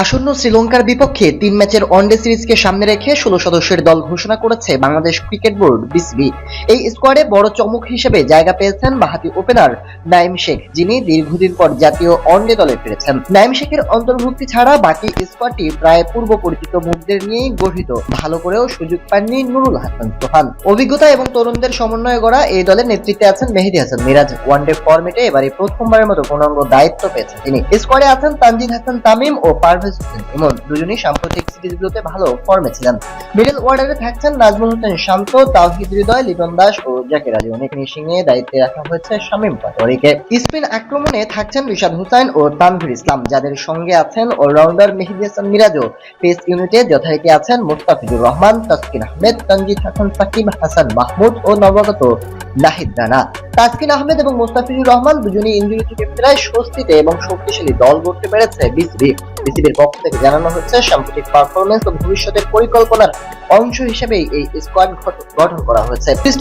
আসন্ন শ্রীলঙ্কার বিপক্ষে 3 ম্যাচের ওয়ানডে সিরিজকে সামনে রেখে 16 সদস্যের দল ঘোষণা করেছে বাংলাদেশ ক্রিকেট বোর্ড বিসিবি। এই স্কোয়াডে বড় চমক হিসেবে জায়গা পেয়েছেন বাঁহাতি ওপেনার নাঈম শেখ, যিনি দীর্ঘদিন পর জাতীয় ওয়ানডে দলে ফিরেছেন। নাঈম শেখের অন্তর্ভুক্তি ছাড়া বাকি স্কোয়াডটি প্রায় পূর্ব পরিচিত মুখদের নিয়েই গঠিত। ভালো করেও সুযোগ পাননি নুরুল হাসান সোহান। অভিজ্ঞতা এবং তরুণদের সমন্বয়ে গড়া এই দলের নেতৃত্বে আছেন মেহেদী হাসান মিরাজ। ওয়ানডে ফরম্যাটে এবারে প্রথমবারের মতো পূর্ণাঙ্গ দায়িত্ব পেয়েছেন তিনি। স্কোয়াডে আছেন তানজিদ হাসান তামিম ও পারভেজ হোসেন ইমন, দুজনই সাম্প্রতিক সিরিজগুলোতে ভালো ফর্মে ছিলেন। মিডল অর্ডারে থাকছেন নাজমুল হোসেন শান্ত, তাওহিদ হৃদয়, লিটন দাস ও জাকের আলী। ফিনিশিং এ দায়িত্বে রাখা হয়েছে শামীম পাটোয়ারিকে। স্পিন আক্রমণে থাকছেন রিশাদ হোসেন ও তানভীর ইসলাম, যাদের সঙ্গে আছেন অলরাউন্ডার মেহেদী হাসান মিরাজও। পেস ইউনিটে যথারীতি আছেন মুস্তাফিজুর রহমান, তাসকিন আহমেদ, তানজিদ হাসান সাকিব, হাসান মাহমুদ ও নবাগত নাহিদ রানা। তাসকিন আহমেদ এবং মুস্তাফিজুর রহমান দুজনেই ইনজুরি থেকে প্রায় স্বস্তিতে এবং শক্তিশালী দল গড়তে পেরেছে বিসিবি। বিসিবির পক্ষ থেকে জানানো হচ্ছে, সাম্প্রতিক পারফরমেন্স ও ভবিষ্যতের পরিকল্পনার অংশ হিসেবে এই স্কোয়াড গঠন করা হয়েছে।